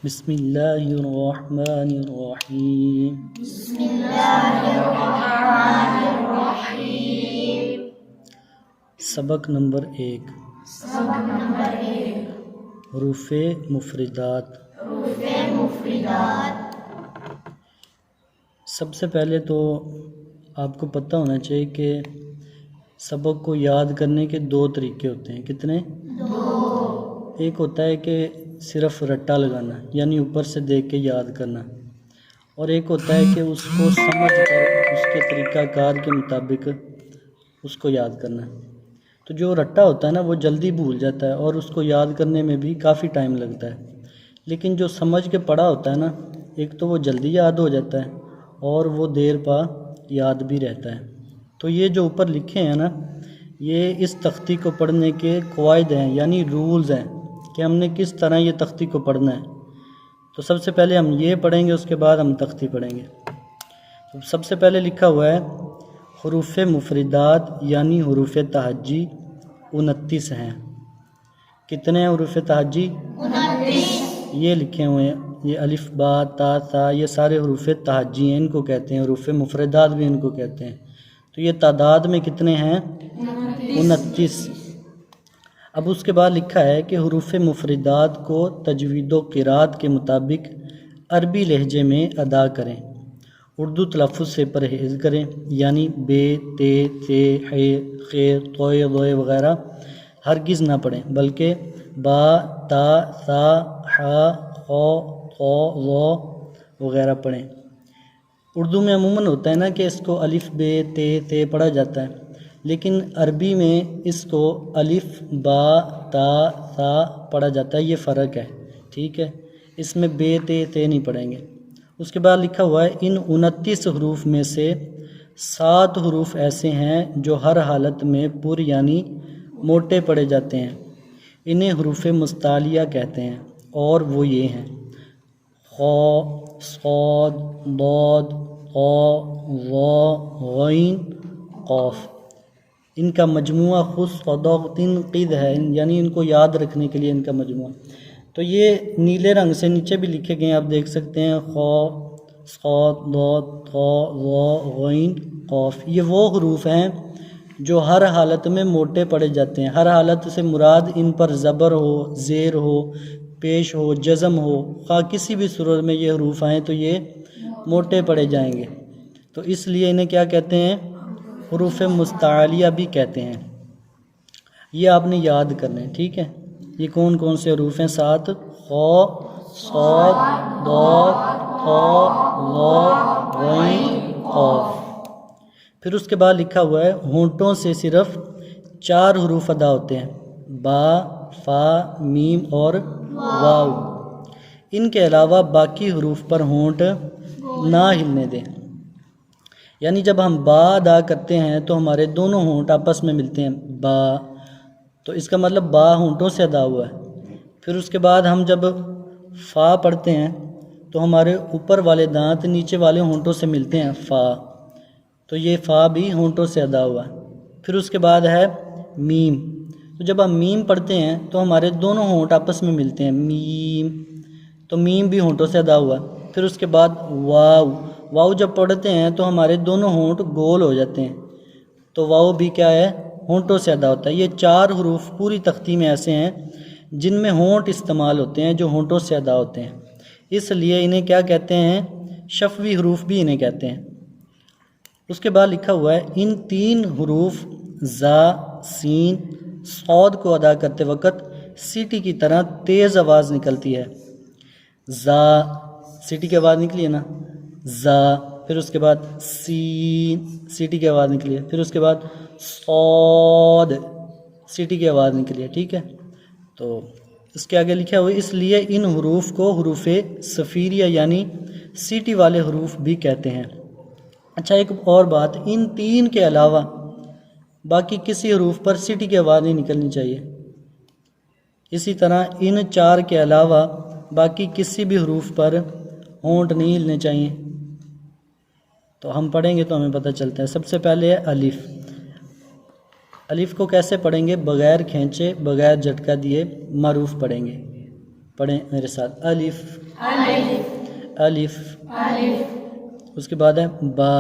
بسم اللہ الرحمن الرحیم. بسم اللہ الرحمن الرحیم. سبق نمبر 1. سبق نمبر 1. حروف مفردات. حروف مفردات. سب سے پہلے تو آپ کو پتہ ہونا چاہیے کہ سبق کو یاد کرنے کے 2 طریقے ہوتے ہیں. کتنے؟ 2. ایک ہوتا ہے کہ صرف رٹا لگانا یعنی اوپر سے دیکھ کے یاد کرنا، اور ایک ہوتا ہے کہ اس کو سمجھ کر اس کے طریقہ کار کے مطابق اس کو یاد کرنا. تو جو رٹا ہوتا ہے نا وہ جلدی بھول جاتا ہے اور اس کو یاد کرنے میں بھی کافی ٹائم لگتا ہے، لیکن جو سمجھ کے پڑھا ہوتا ہے نا ایک تو وہ جلدی یاد ہو جاتا ہے اور وہ دیر پا یاد بھی رہتا ہے. تو یہ جو اوپر لکھے ہیں نا یہ اس تختی کو پڑھنے کے قواعد ہیں یعنی رولز ہیں کہ ہم نے کس طرح یہ تختی کو پڑھنا ہے. تو سب سے پہلے ہم یہ پڑھیں گے، اس کے بعد ہم تختی پڑھیں گے. تو سب سے پہلے لکھا ہوا ہے حروف مفردات یعنی حروف تہجی 29 ہیں. کتنے ہیں حروف تہجی؟ 29. یہ لکھے ہوئے ہیں، یہ الف با تا ثا یہ سارے حروف تہجی ہیں، ان کو کہتے ہیں حروف مفردات بھی ان کو کہتے ہیں. تو یہ تعداد میں کتنے ہیں؟ 29. اب اس کے بعد لکھا ہے کہ حروف مفردات کو تجوید و قرات کے مطابق عربی لہجے میں ادا کریں. اردو تلفظ سے پرہیز کریں یعنی بے، تے، تے، ہے، خیر، توئے، ضوئے وغیرہ ہرگز نہ پڑھیں، بلکہ با، تا، ثا، حا، خو، خو، ضو وغیرہ پڑھیں. اردو میں عموماً ہوتا ہے نا کہ اس کو الف بے تے تے پڑھا جاتا ہے، لیکن عربی میں اس کو الف با تا ثا پڑھا جاتا ہے. یہ فرق ہے، ٹھیک ہے. اس میں بے تے تے نہیں پڑھیں گے. اس کے بعد لکھا ہوا ہے ان 29 حروف میں سے 7 حروف ایسے ہیں جو ہر حالت میں پر یعنی موٹے پڑھے جاتے ہیں. انہیں حروف مستعلیہ کہتے ہیں اور وہ یہ ہیں خ، صاد، ضاد، طا، ظا، غین، قاف. ان کا مجموعہ خص قید ہے یعنی ان کو یاد رکھنے کے لیے ان کا مجموعہ. تو یہ نیلے رنگ سے نیچے بھی لکھے گئے ہیں، آپ دیکھ سکتے ہیں خ، صاد، ضاد، طا، ظا، غین، قاف. یہ وہ حروف ہیں جو ہر حالت میں موٹے پڑھے جاتے ہیں. ہر حالت سے مراد ان پر زبر ہو، زیر ہو، پیش ہو، جزم ہو، خواہ کسی بھی صورت میں یہ حروف آئیں تو یہ موٹے پڑھے جائیں گے. تو اس لیے انہیں کیا کہتے ہیں؟ حروف مستعلیہ بھی کہتے ہیں. یہ آپ نے یاد کرنے، ٹھیک ہے. یہ کون کون سے حروف ہیں؟ 7 خ، صاد، ضاد، طا، ظا، غین، قاف. پھر اس کے بعد لکھا ہوا ہے ہونٹوں سے صرف 4 حروف ادا ہوتے ہیں، با، فا، میم اور واو. ان کے علاوہ باقی حروف پر ہونٹ نہ ہلنے دیں. یعنی جب ہم با ادا کرتے ہیں تو ہمارے دونوں ہونٹ آپس میں ملتے ہیں با، تو اس کا مطلب با ہونٹوں سے ادا ہوا ہے. پھر اس کے بعد ہم جب فا پڑھتے ہیں تو ہمارے اوپر والے دانت نیچے والے ہونٹوں سے ملتے ہیں فا، تو یہ فا بھی ہونٹوں سے ادا ہوا. پھر اس کے بعد ہے میم. تو جب ہم میم پڑھتے ہیں تو ہمارے دونوں ہونٹ آپس میں ملتے ہیں میم، تو میم بھی ہونٹوں سے ادا ہوا. پھر اس کے بعد واو. واو جب پڑھتے ہیں تو ہمارے دونوں ہونٹ گول ہو جاتے ہیں، تو واو بھی کیا ہے؟ ہونٹوں سے ادا ہوتا ہے. یہ 4 حروف پوری تختی میں ایسے ہیں جن میں ہونٹ استعمال ہوتے ہیں، جو ہونٹوں سے ادا ہوتے ہیں. اس لیے انہیں کیا کہتے ہیں؟ شفوی حروف بھی انہیں کہتے ہیں. اس کے بعد لکھا ہوا ہے ان 3 حروف زا، سین، صاد کو ادا کرتے وقت سیٹی کی طرح تیز آواز نکلتی ہے. زا، سیٹی کی آواز نکلی ہے نا، زا. پھر اس کے بعد سین، سیٹی کی آواز نکلی ہے. پھر اس کے بعد صاد، سیٹی کی آواز نکلی ہے، ٹھیک ہے. تو اس کے آگے لکھا ہوا ہے اس لیے ان حروف کو حروف صفیریہ یعنی سیٹی والے حروف بھی کہتے ہیں. اچھا، ایک اور بات، ان 3 کے علاوہ باقی کسی حروف پر سیٹی کی آواز نہیں نکلنی چاہیے. اسی طرح ان 4 کے علاوہ باقی کسی بھی حروف پر ہونٹ نہیں ہلنے چاہیے. تو ہم پڑھیں گے تو ہمیں پتہ چلتا ہے. سب سے پہلے ہے الف. الف کو کیسے پڑھیں گے؟ بغیر کھینچے، بغیر جھٹکا دیے معروف پڑھیں گے. پڑھیں میرے ساتھ، الف الف الف، الف اس کے بعد ہے با،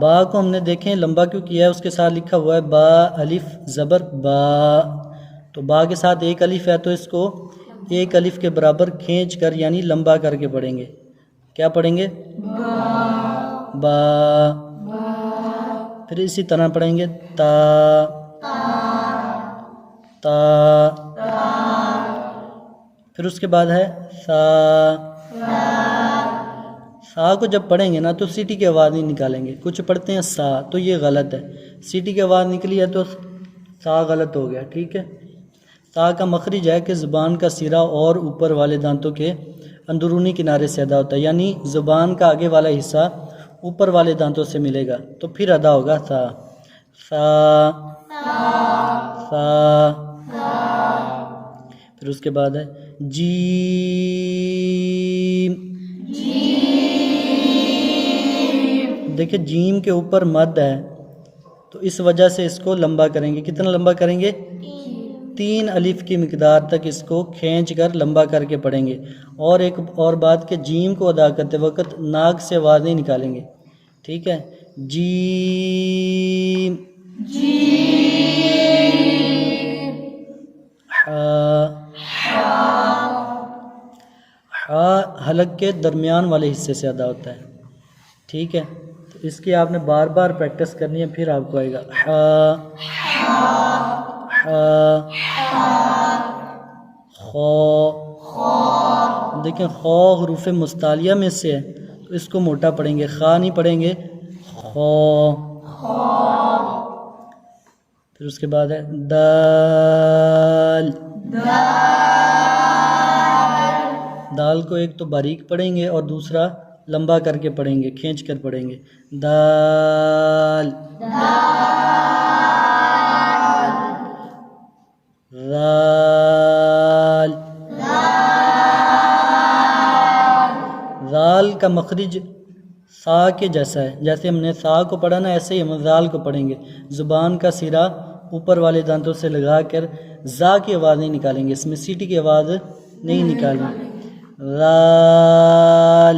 با کو ہم نے دیکھیں لمبا کیوں کیا ہے، اس کے ساتھ لکھا ہوا ہے با الف زبر با، تو با کے ساتھ ایک الف ہے تو اس کو ایک الف کے برابر کھینچ کر یعنی لمبا کر کے پڑھیں گے، کیا پڑھیں گے با، پھر اسی طرح پڑھیں گے تا تا، پھر اس کے بعد ہے سا، سا کو جب پڑھیں گے نا تو سیٹی کی آواز نہیں نکالیں گے، کچھ پڑھتے ہیں سا تو یہ غلط ہے، سیٹی کی آواز نکلی ہے تو سا غلط ہو گیا، ٹھیک ہے۔ سا کا مخرج ہے کہ زبان کا سرا اور اوپر والے دانتوں کے اندرونی کنارے سے ادا ہوتا ہے، یعنی زبان کا آگے والا حصہ اوپر والے دانتوں سے ملے گا تو پھر ادا ہوگا سا، سا سا، پھر اس کے بعد ہے جیم، دیکھیں جیم کے اوپر مد ہے تو اس وجہ سے اس کو لمبا کریں گے، کتنا لمبا کریں گے 3 الف کی مقدار تک اس کو کھینچ کر لمبا کر کے پڑھیں گے، اور ایک اور بات کہ جیم کو ادا کرتے وقت ناک سے آواز نہیں نکالیں گے، ٹھیک ہے، جیم ہا حلق کے درمیان والے حصے سے ادا ہوتا ہے، ٹھیک ہے، تو اس کی آپ نے بار بار پریکٹس کرنی ہے پھر آپ کو آئے گا ہا ہا، خو، دیکھیں خو حروف مستعلیہ میں سے ہے تو اس کو موٹا پڑھیں گے، خا نہیں پڑھیں گے، خو، پھر اس کے بعد ہے دال، دال کو ایک تو باریک پڑھیں گے اور دوسرا لمبا کر کے پڑھیں گے، کھینچ کر پڑھیں گے، دال، رال، رال کا مخرج سا کے جیسا ہے، جیسے ہم نے سا کو پڑھا نا ایسے ہی ہم رال کو پڑھیں گے، زبان کا سرا اوپر والے دانتوں سے لگا کر زا کی آواز نہیں نکالیں گے، اس میں سیٹی کی آواز نہیں نکالیں گے، رال،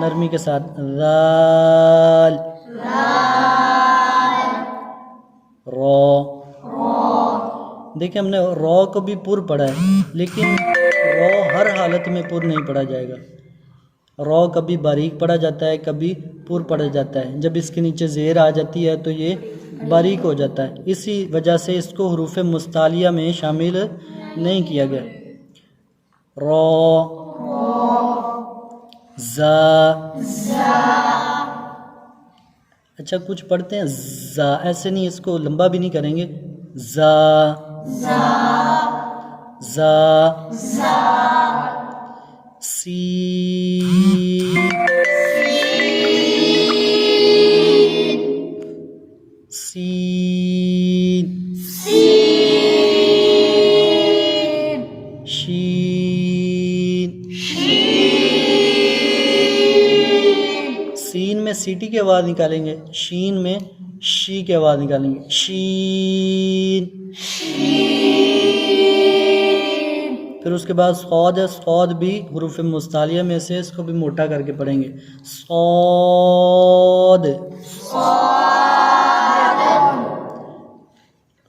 نرمی کے ساتھ رال، رو، دیکھیں ہم نے رو کو بھی پر پڑھا ہے لیکن رو ہر حالت میں پر نہیں پڑھا جائے گا، رو کبھی باریک پڑھا جاتا ہے کبھی پر پڑھا جاتا ہے، جب اس کے نیچے زیر آ جاتی ہے تو یہ باریک ہو جاتا ہے، اسی وجہ سے اس کو حروف مستعلیہ میں شامل نہیں کیا گیا، رو، زا، اچھا کچھ پڑھتے ہیں زا، ایسے نہیں، اس کو لمبا بھی نہیں کریں گے، زا زا، سین، سین، شین، سین میں سیٹی کی آواز نکالیں گے، شین میں شی کی آواز نکالیں گے، شین، پھر اس کے بعد صاد ہے، صاد بھی حروف مستعلیہ میں سے، اس کو بھی موٹا کر کے پڑھیں گے، صاد،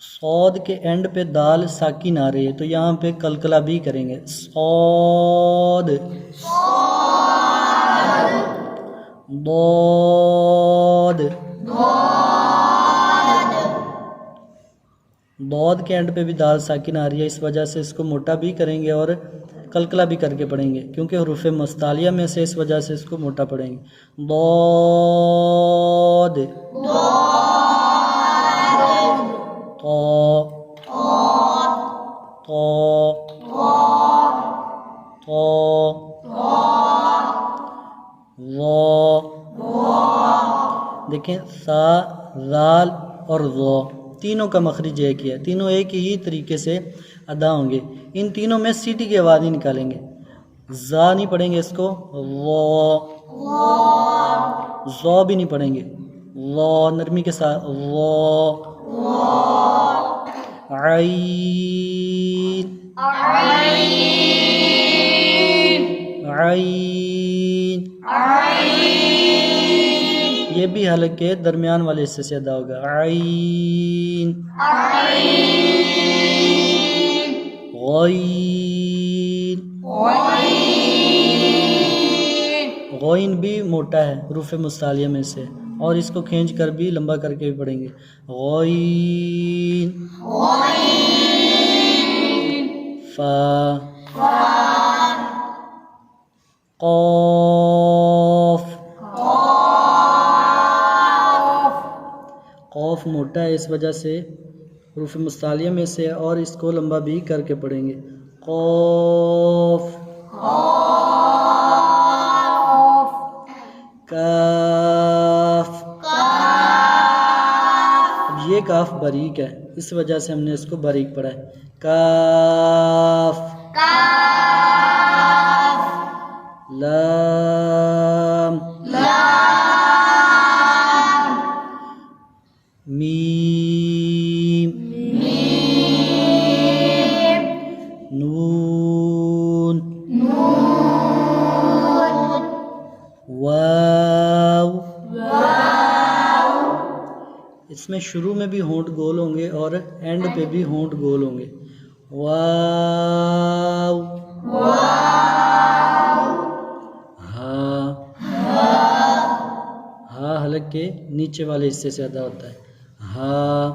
صاد کے اینڈ پہ دال ساکن آ رہی ہے تو یہاں پہ کلکلا بھی کریں گے، صاد، ضاد، ضاد کے اینڈ پہ بھی دال ساکن آ رہی ہے، اس وجہ سے اس کو موٹا بھی کریں گے اور کلکلا بھی کر کے پڑھیں گے، کیونکہ حروف مستعلیہ میں سے اس وجہ سے اس کو موٹا پڑھیں گے، ضاد، تو، تو، تو، ضا، دیکھیں سا، رال اور ضا تینوں کا مخرج ایک ہی ہے، تینوں ایک ہی طریقے سے ادا ہوں گے، ان تینوں میں سیٹی کی آواز نہیں نکالیں گے، زا نہیں پڑھیں گے اس کو، ضا بھی نہیں پڑھیں گے، ضا نرمی کے ساتھ، ضا، عین عین، یہ بھی حلق کے درمیان والے حصے سے ادا ہوگا. عین غین، غین بھی موٹا ہے حروف مستعلیہ میں سے، اور اس کو کھینچ کر بھی لمبا کر کے بھی پڑھیں گے. غین فا قاف، قاف موٹا ہے اس وجہ سے حروف مستعلیہ میں سے، اور اس کو لمبا بھی کر کے پڑھیں گے. قاف کاف، اب یہ کاف باریک ہے اس وجہ سے ہم نے اس کو باریک پڑھا ہے. کاف لام میم نون واو. اس میں شروع میں بھی ہونٹ گول ہوں گے اور اینڈ پہ بھی ہونٹ گول ہوں گے. واو ہاں، ہاں حلق کے نیچے والے حصے سے ادا ہوتا ہے. ہاں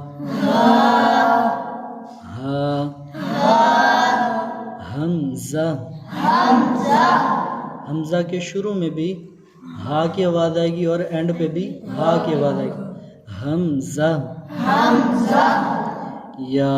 ہاں. حمزہ، حمزہ کے شروع میں بھی ہا کی آواز آئے گی اور اینڈ پہ بھی ہا کی آواز آئے گی. حمزہ یا